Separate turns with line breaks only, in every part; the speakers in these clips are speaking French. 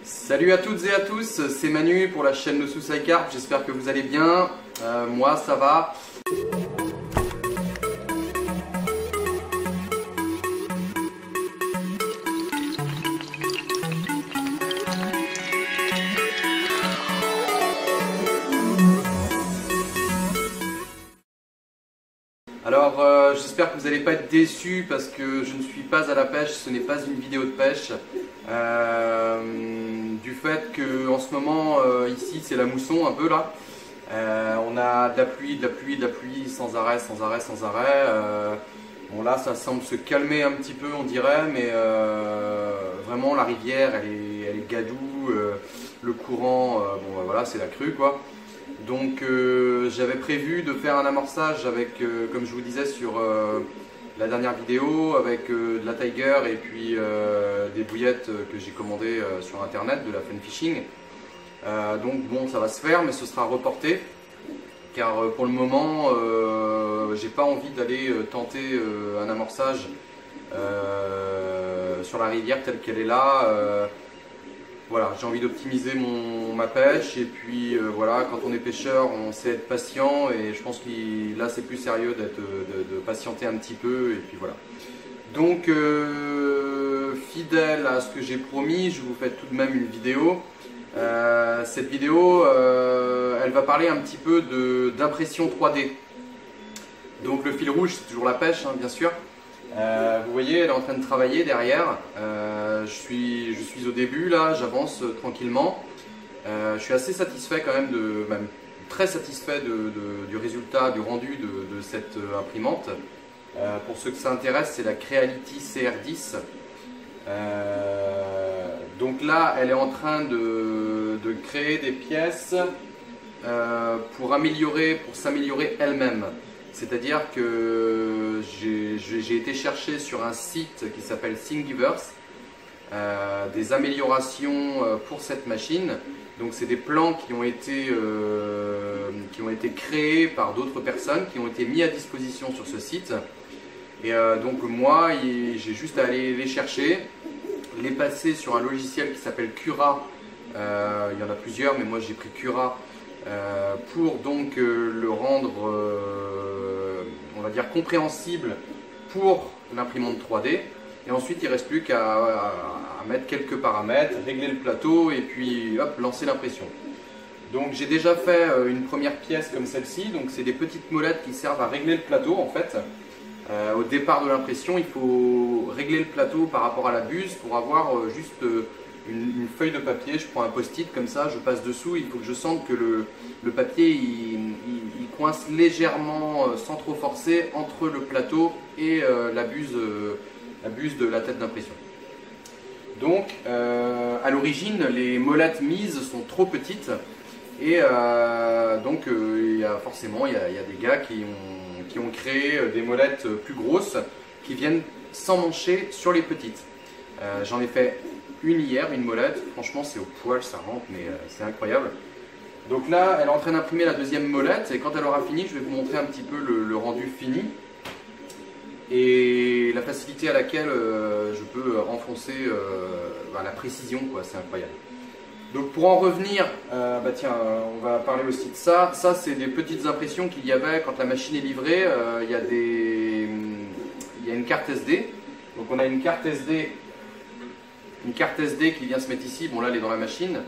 Salut à toutes et à tous, c'est Manu pour la chaîne Nosu Cycarp, j'espère que vous allez bien, moi ça va. Alors j'espère que vous n'allez pas être déçus parce que je ne suis pas à la pêche, ce n'est pas une vidéo de pêche. Du fait que en ce moment ici c'est la mousson un peu là. On a de la pluie, sans arrêt. Bon là ça semble se calmer un petit peu on dirait, mais vraiment la rivière elle est gadoue, le courant, bon voilà c'est la crue quoi. Donc j'avais prévu de faire un amorçage avec, comme je vous disais sur la dernière vidéo, avec de la Tiger et puis des bouillettes que j'ai commandées sur internet, de la Fun Fishing. Donc bon ça va se faire mais ce sera reporté car pour le moment j'ai pas envie d'aller tenter un amorçage sur la rivière telle qu'elle est là. Voilà, j'ai envie d'optimiser ma pêche et puis voilà, quand on est pêcheur on sait être patient et je pense que là c'est plus sérieux de patienter un petit peu et puis voilà. Donc fidèle à ce que j'ai promis, je vous fais tout de même une vidéo. Cette vidéo elle va parler un petit peu d'impression 3D. Donc le fil rouge c'est toujours la pêche hein, bien sûr. Vous voyez, elle est en train de travailler derrière. Je suis au début là, j'avance tranquillement. Je suis assez satisfait quand même, même très satisfait du résultat, du rendu de cette imprimante. Pour ceux que ça intéresse, c'est la Creality CR10. Donc là, elle est en train de créer des pièces pour s'améliorer elle-même. C'est-à-dire que j'ai été chercher sur un site qui s'appelle Thingiverse des améliorations pour cette machine. Donc c'est des plans qui ont été créés par d'autres personnes, qui ont été mis à disposition sur ce site. Et donc moi, j'ai juste à aller les chercher, les passer sur un logiciel qui s'appelle Cura. Il y en a plusieurs, mais moi j'ai pris Cura. Pour donc le rendre on va dire compréhensible pour l'imprimante 3D et ensuite il ne reste plus qu'à mettre quelques paramètres, régler le plateau et puis hop, lancer l'impression. Donc j'ai déjà fait une première pièce comme celle-ci, donc c'est des petites molettes qui servent à régler le plateau en fait. Au départ de l'impression il faut régler le plateau par rapport à la buse pour avoir juste une feuille de papier. Je prends un post-it comme ça, je passe dessous, il faut que je sente que le papier il coince légèrement sans trop forcer entre le plateau et la buse de la tête d'impression. Donc à l'origine les molettes mises sont trop petites et donc forcément il y a des gars qui ont créé des molettes plus grosses qui viennent s'emmancher sur les petites. J'en ai fait une hier, une molette, franchement c'est au poil, ça rentre, mais c'est incroyable. Donc là, elle est en train d'imprimer la deuxième molette, et quand elle aura fini, je vais vous montrer un petit peu le rendu fini. Et la facilité à laquelle je peux renfoncer la précision, quoi, c'est incroyable. Donc pour en revenir, tiens, on va parler aussi de ça. Ça c'est des petites impressions qu'il y avait quand la machine est livrée, il y a une carte SD. Donc on a une carte SD qui vient se mettre ici, bon là elle est dans la machine,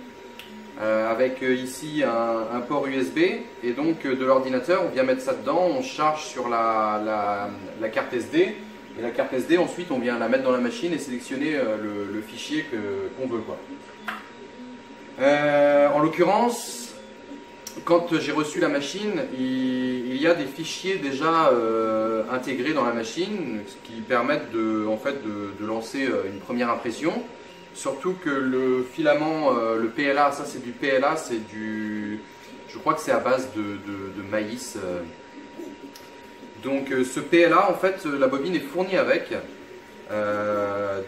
avec ici un port USB, et donc de l'ordinateur on vient mettre ça dedans, on charge sur la carte SD, et la carte SD ensuite on vient la mettre dans la machine et sélectionner le fichier qu'on veut quoi. En l'occurrence, quand j'ai reçu la machine, il y a des fichiers déjà intégrés dans la machine qui permettent en fait, de lancer une première impression. Surtout que le filament, le PLA, ça c'est du PLA, je crois que c'est à base de maïs. Donc ce PLA, en fait, la bobine est fournie avec.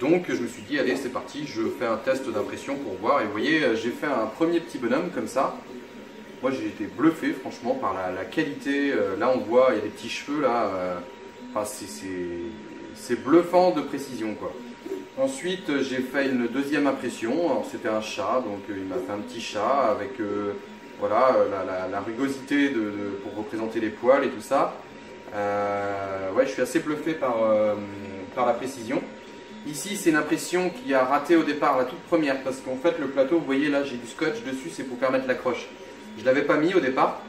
Donc je me suis dit, allez c'est parti, je fais un test d'impression pour voir. Et vous voyez, j'ai fait un premier petit bonhomme comme ça. Moi j'ai été bluffé franchement par la qualité. Là on voit, il y a des petits cheveux là. Enfin, c'est bluffant de précision quoi. Ensuite, j'ai fait une deuxième impression. C'était un chat, donc il m'a fait un petit chat avec voilà, la rugosité pour représenter les poils et tout ça. Ouais, je suis assez bluffé par la précision. Ici, c'est une impression qui a raté au départ, la toute première, parce qu'en fait, le plateau, vous voyez là, j'ai du scotch dessus, c'est pour permettre l'accroche. Je ne l'avais pas mis au départ.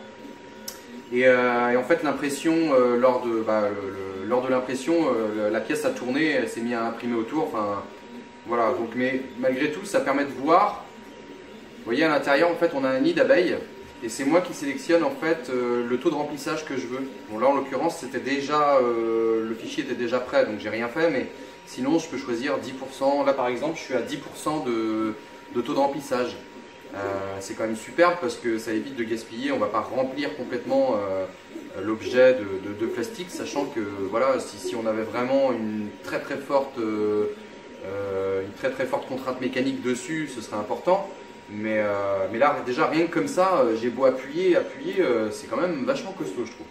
Et en fait, l'impression, lors de l'impression, la pièce a tourné, elle s'est mise à imprimer autour. Enfin, voilà. Donc, mais malgré tout, ça permet de voir. Vous voyez, à l'intérieur, en fait, on a un nid d'abeilles. Et c'est moi qui sélectionne en fait le taux de remplissage que je veux. Bon, là, en l'occurrence, c'était déjà le fichier était déjà prêt, donc j'ai rien fait. Mais sinon, je peux choisir 10%. Là, par exemple, je suis à 10% de taux de remplissage. C'est quand même super parce que ça évite de gaspiller. On ne va pas remplir complètement l'objet de plastique, sachant que voilà, si on avait vraiment une très forte contrainte mécanique dessus, ce serait important. Mais là, déjà, rien que comme ça, j'ai beau appuyer, c'est quand même vachement costaud, je trouve.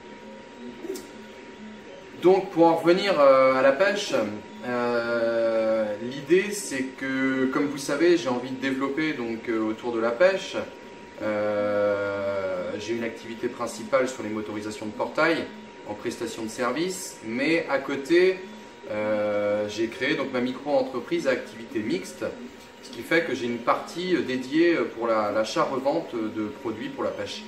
Donc, pour en revenir à la pêche, l'idée, c'est que, comme vous savez, j'ai envie de développer donc, autour de la pêche. J'ai une activité principale sur les motorisations de portail, en prestation de service, mais à côté, j'ai créé donc, ma micro-entreprise à activité mixte. Ce qui fait que j'ai une partie dédiée pour l'achat-revente de produits pour la pêche.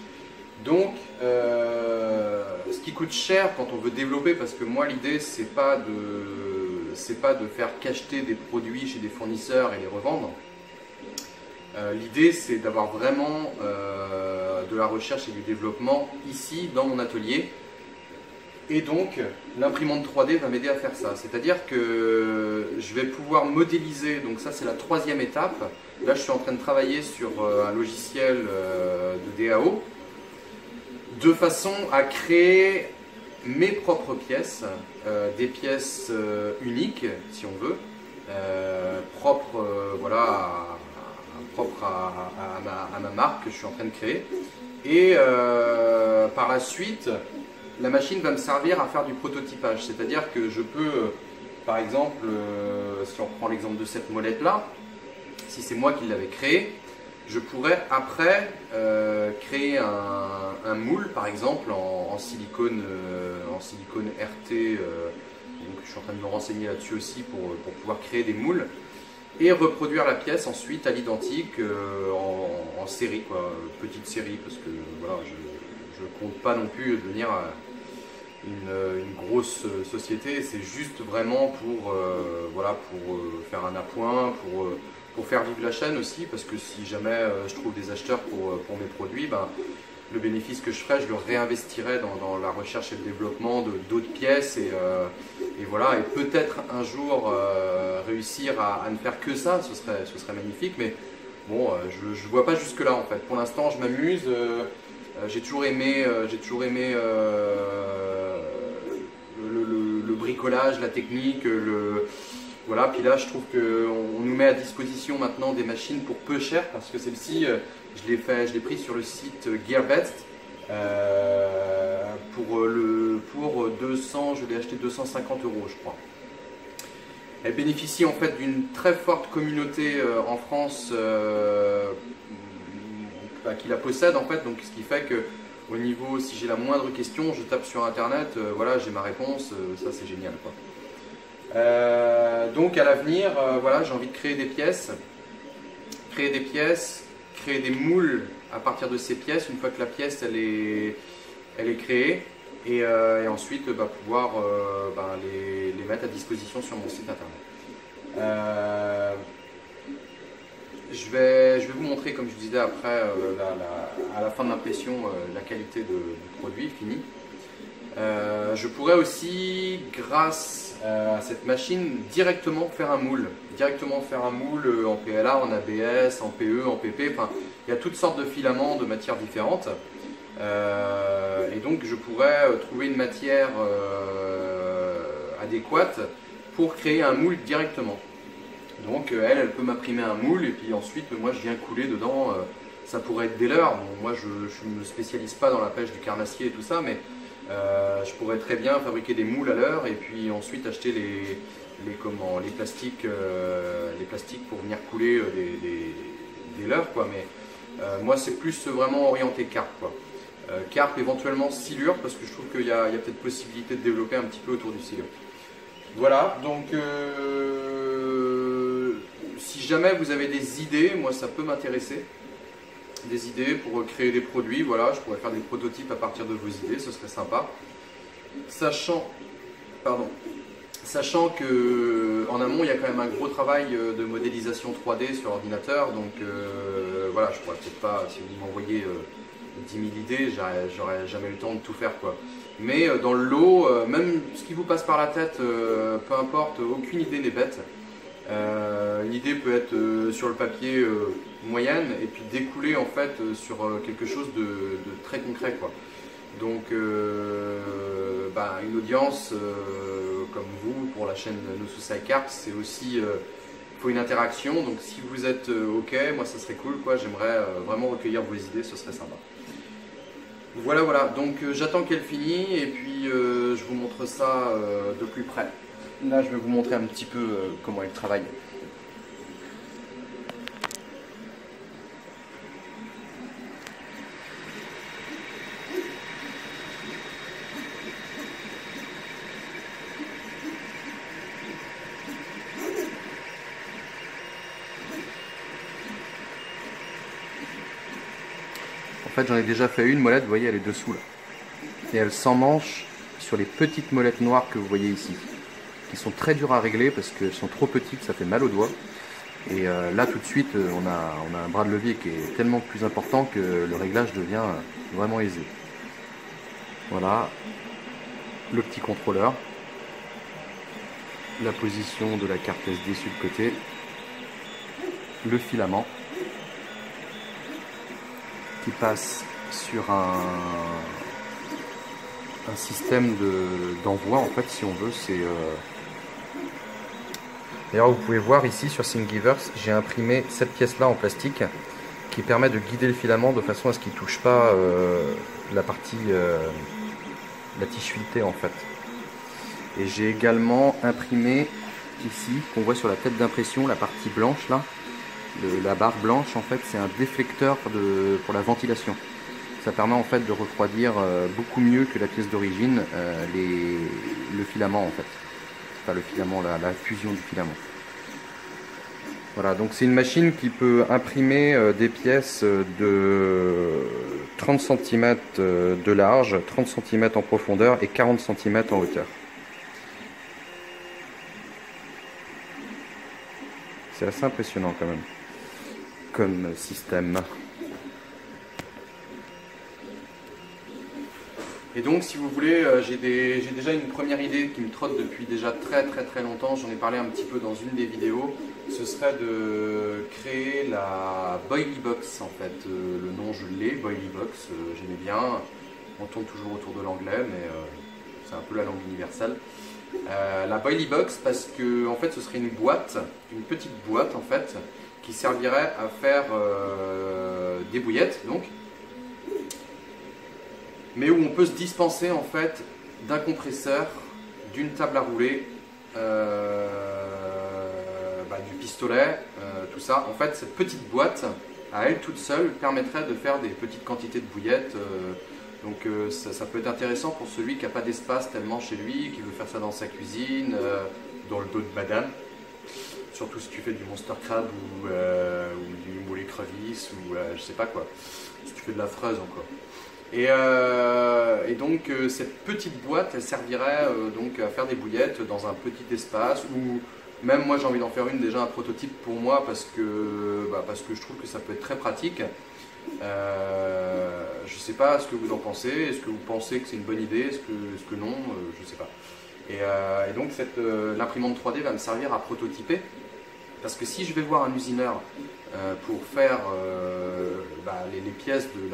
Donc, ce qui coûte cher quand on veut développer, parce que moi l'idée c'est pas de faire qu'acheter des produits chez des fournisseurs et les revendre. L'idée c'est d'avoir vraiment de la recherche et du développement ici dans mon atelier. Et donc, l'imprimante 3D va m'aider à faire ça. C'est-à-dire que je vais pouvoir modéliser, donc ça c'est la troisième étape. Là, je suis en train de travailler sur un logiciel de DAO, de façon à créer mes propres pièces, des pièces uniques, si on veut, propres à ma marque que je suis en train de créer. Et par la suite, la machine va me servir à faire du prototypage, c'est-à-dire que je peux, par exemple, si on prend l'exemple de cette molette-là, si c'est moi qui l'avais créée, je pourrais après créer un moule, par exemple, en silicone RT, donc je suis en train de me renseigner là-dessus aussi pour pouvoir créer des moules, et reproduire la pièce ensuite à l'identique en série, quoi, petite série, parce que voilà, je ne compte pas non plus devenir une grosse société, c'est juste vraiment pour faire un appoint, pour faire vivre la chaîne aussi, parce que si jamais je trouve des acheteurs pour mes produits, ben, le bénéfice que je ferai, je le réinvestirai dans la recherche et le développement d'autres pièces et voilà, et peut-être un jour réussir à ne faire que ça, ce serait magnifique, mais bon, je ne vois pas jusque là en fait. Pour l'instant, je m'amuse. J'ai toujours aimé le bricolage, la technique, voilà. Puis là, je trouve qu'on nous met à disposition maintenant des machines pour peu cher, parce que celle-ci, je l'ai pris sur le site GearBest pour 200, je l'ai acheté 250 €, je crois. Elle bénéficie en fait d'une très forte communauté en France qui la possède en fait, donc ce qui fait que au niveau, si j'ai la moindre question, je tape sur internet, voilà, j'ai ma réponse, ça c'est génial quoi. Donc à l'avenir, voilà, j'ai envie de créer des pièces, créer des moules à partir de ces pièces, une fois que la pièce elle est créée, et ensuite pouvoir les mettre à disposition sur mon site internet. Je vais vous montrer, comme je vous disais après, à la fin de l'impression, la qualité du produit fini. Je pourrais aussi, grâce à cette machine, directement faire un moule. En PLA, en ABS, en PE, en PP. Enfin, il y a toutes sortes de filaments de matières différentes. Et donc, je pourrais trouver une matière adéquate pour créer un moule directement. Donc elle peut m'imprimer un moule et puis ensuite moi je viens couler dedans, ça pourrait être des leurres. Bon, moi je ne me spécialise pas dans la pêche du carnassier et tout ça, mais je pourrais très bien fabriquer des moules à leurre et puis ensuite acheter les plastiques pour venir couler des leurres, quoi. Mais moi c'est plus vraiment orienté carpe, quoi. Carpe, éventuellement silure, parce que je trouve qu'il y a peut-être possibilité de développer un petit peu autour du silure. Voilà, donc si jamais vous avez des idées, moi ça peut m'intéresser. Des idées pour créer des produits, voilà, je pourrais faire des prototypes à partir de vos idées, ce serait sympa. Sachant que en amont il y a quand même un gros travail de modélisation 3D sur ordinateur, donc voilà, je pourrais peut-être pas, si vous m'envoyez 10 000 idées, j'aurais jamais le temps de tout faire, quoi. Mais dans le lot, même ce qui vous passe par la tête, peu importe, aucune idée n'est bête. Une idée peut être sur le papier moyenne et puis découler en fait sur quelque chose de très concret, quoi. Donc une audience comme vous pour la chaîne No Suicide Carps, c'est aussi faut une interaction, donc si vous êtes ok, moi ça serait cool, quoi. J'aimerais vraiment recueillir vos idées, ce serait sympa. Voilà, donc j'attends qu'elle finisse et puis je vous montre ça de plus près. Là je vais vous montrer un petit peu comment elle travaille. En fait, j'en ai déjà fait une molette, vous voyez, elle est dessous là. Et elle s'emmanche sur les petites molettes noires que vous voyez ici, qui sont très dures à régler parce qu'elles sont trop petites, ça fait mal aux doigts. Et là, tout de suite, on a un bras de levier qui est tellement plus important que le réglage devient vraiment aisé. Voilà, le petit contrôleur, la position de la carte SD sur le côté, le filament qui passe sur un système d'envoi, en fait, si on veut. D'ailleurs, vous pouvez voir ici sur Thingiverse, j'ai imprimé cette pièce là en plastique qui permet de guider le filament de façon à ce qu'il ne touche pas la partie, la tige filetée, en fait. Et j'ai également imprimé ici, qu'on voit sur la tête d'impression, la partie blanche là. La barre blanche, en fait, c'est un déflecteur pour la ventilation. Ça permet en fait de refroidir beaucoup mieux que la pièce d'origine le filament, en fait. Enfin, le filament, la fusion du filament. Voilà, donc c'est une machine qui peut imprimer des pièces de 30 cm de large, 30 cm en profondeur et 40 cm en hauteur. C'est assez impressionnant quand même comme système. Et donc, si vous voulez, j'ai déjà une première idée qui me trotte depuis déjà très longtemps. J'en ai parlé un petit peu dans une des vidéos. Ce serait de créer la Boilie Box, en fait. Le nom, je l'ai, Boilie Box, j'aimais bien. On tourne toujours autour de l'anglais, mais c'est un peu la langue universelle. La Boilie Box, parce que en fait, ce serait une boîte, une petite boîte, en fait, qui servirait à faire des bouillettes, donc, mais où on peut se dispenser en fait d'un compresseur, d'une table à rouler, du pistolet, tout ça. En fait, cette petite boîte, à elle toute seule, permettrait de faire des petites quantités de bouillettes. Donc ça peut être intéressant pour celui qui n'a pas d'espace tellement chez lui, qui veut faire ça dans sa cuisine, dans le dos de madame. Surtout si tu fais du monster crab ou du moule écrevisse ou je sais pas quoi. Si tu fais de la fraise encore. Et donc cette petite boîte, elle servirait donc à faire des bouillettes dans un petit espace, ou même moi j'ai envie d'en faire une, déjà un prototype pour moi, parce que je trouve que ça peut être très pratique. Je sais pas ce que vous en pensez, est-ce que vous pensez que c'est une bonne idée, est-ce que non, je sais pas. Et donc l'imprimante 3D va me servir à prototyper, parce que si je vais voir un usineur pour faire les pièces de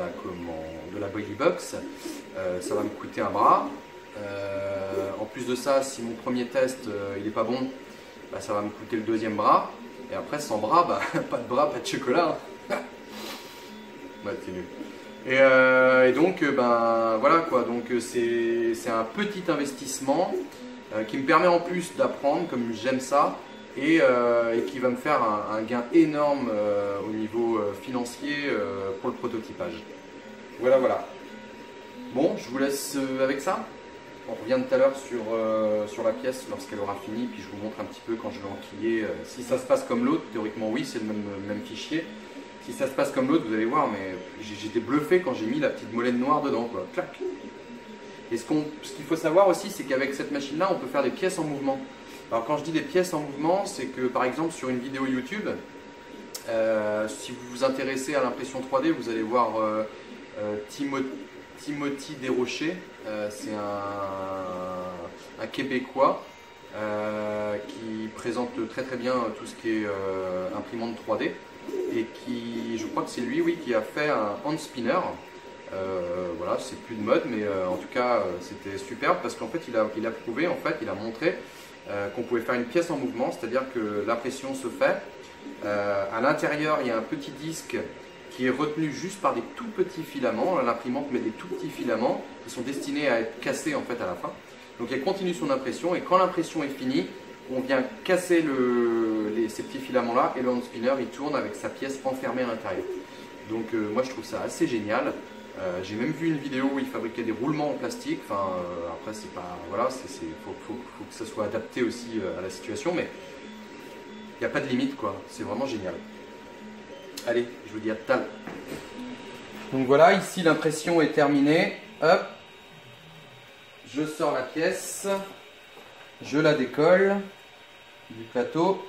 la Boilie Box, ça va me coûter un bras. En plus de ça, si mon premier test il est pas bon, ça va me coûter le deuxième bras. Et après, sans bras, pas de bras, pas de chocolat. Ouais, c'est nul. Et donc, voilà quoi. Donc, c'est un petit investissement. qui me permet en plus d'apprendre comme j'aime ça et qui va me faire un gain énorme au niveau financier pour le prototypage. Voilà, voilà. Bon, je vous laisse avec ça. On revient tout à l'heure sur la pièce lorsqu'elle aura fini, puis je vous montre un petit peu quand je vais enquiller. Si ça se passe comme l'autre, théoriquement oui, c'est le même fichier. Si ça se passe comme l'autre, vous allez voir, mais j'étais bluffé quand j'ai mis la petite molette noire dedans, quoi. Clac. Et ce qu'il faut savoir aussi, c'est qu'avec cette machine-là, on peut faire des pièces en mouvement. Alors quand je dis des pièces en mouvement, c'est que par exemple sur une vidéo YouTube, si vous vous intéressez à l'impression 3D, vous allez voir Timothy Desrochers, c'est un Québécois qui présente très très bien tout ce qui est imprimante 3D et qui, je crois que c'est lui, oui, qui a fait un hand spinner. Voilà, c'est plus de mode, mais en tout cas c'était superbe parce qu'en fait il a prouvé, en fait il a montré qu'on pouvait faire une pièce en mouvement, c'est-à-dire que l'impression se fait. À l'intérieur il y a un petit disque qui est retenu juste par des tout petits filaments. L'imprimante met des tout petits filaments qui sont destinés à être cassés en fait à la fin. Donc elle continue son impression et quand l'impression est finie, on vient casser ces petits filaments là et le hand spinner il tourne avec sa pièce enfermée à l'intérieur. Donc moi je trouve ça assez génial. J'ai même vu une vidéo où il fabriquait des roulements en plastique. Enfin, après c'est pas, voilà, faut que ça soit adapté aussi à la situation, mais il n'y a pas de limite quoi. C'est vraiment génial. Allez, je vous dis à tout à l'heure. Donc voilà, ici l'impression est terminée. Hop, je sors la pièce, je la décolle du plateau.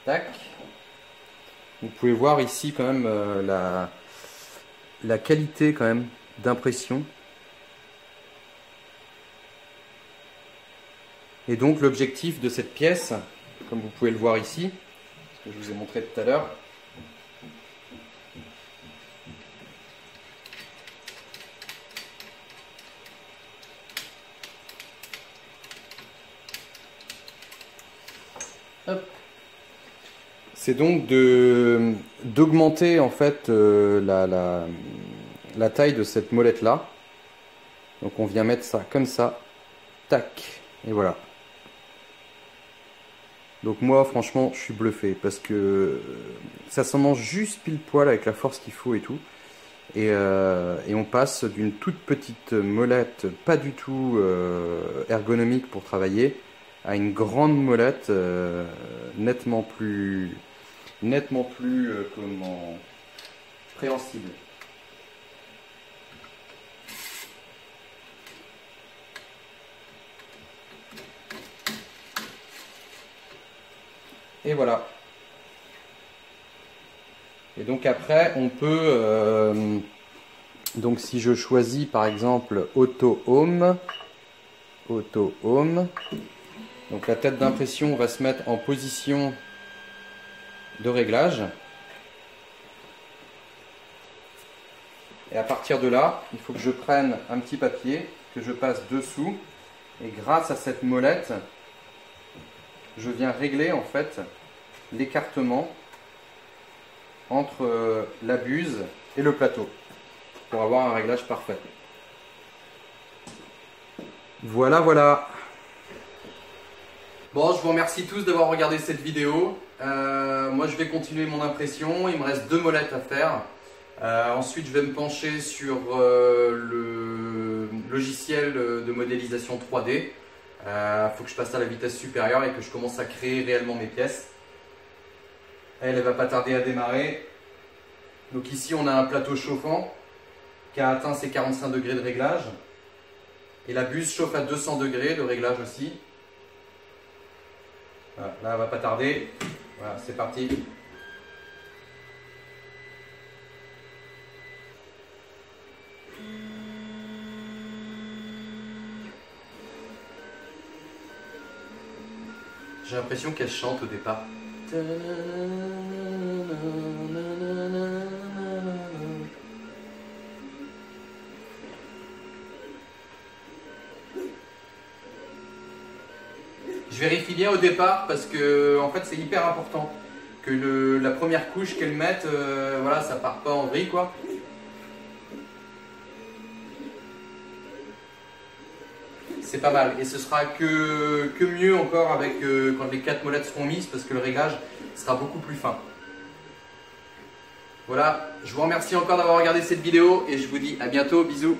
Tac. Vous pouvez voir ici quand même la qualité quand même d'impression. Et donc l'objectif de cette pièce, comme vous pouvez le voir ici, ce que je vous ai montré tout à l'heure, c'est donc d'augmenter en fait la taille de cette molette là. Donc on vient mettre ça comme ça, tac, et voilà. Donc moi franchement je suis bluffé parce que ça s'en mange juste pile poil avec la force qu'il faut et tout. Et on passe d'une toute petite molette pas du tout ergonomique pour travailler à une grande molette nettement plus comment, préhensible. Et voilà. Et donc après on peut donc si je choisis par exemple Auto Home, donc la tête d'impression va se mettre en position de réglage. Et à partir de là, il faut que je prenne un petit papier, que je passe dessous. Et grâce à cette molette, je viens régler en fait l'écartement entre la buse et le plateau pour avoir un réglage parfait. Voilà, voilà. Bon, je vous remercie tous d'avoir regardé cette vidéo. Moi, je vais continuer mon impression. Il me reste 2 molettes à faire. Ensuite, je vais me pencher sur le logiciel de modélisation 3D. Faut que je passe à la vitesse supérieure et que je commence à créer réellement mes pièces. Elle va pas tarder à démarrer. Donc ici, on a un plateau chauffant qui a atteint ses 45 degrés de réglage. Et la buse chauffe à 200 degrés de réglage aussi. Voilà, là, elle va pas tarder. Voilà, c'est parti. J'ai l'impression qu'elle chante au départ. Je vérifie bien au départ parce que en fait c'est hyper important. que la première couche qu'elles mettent, voilà, ça part pas en vrille quoi. C'est pas mal et ce sera que mieux encore avec quand les 4 molettes seront mises parce que le réglage sera beaucoup plus fin. Voilà, je vous remercie encore d'avoir regardé cette vidéo et je vous dis à bientôt, bisous.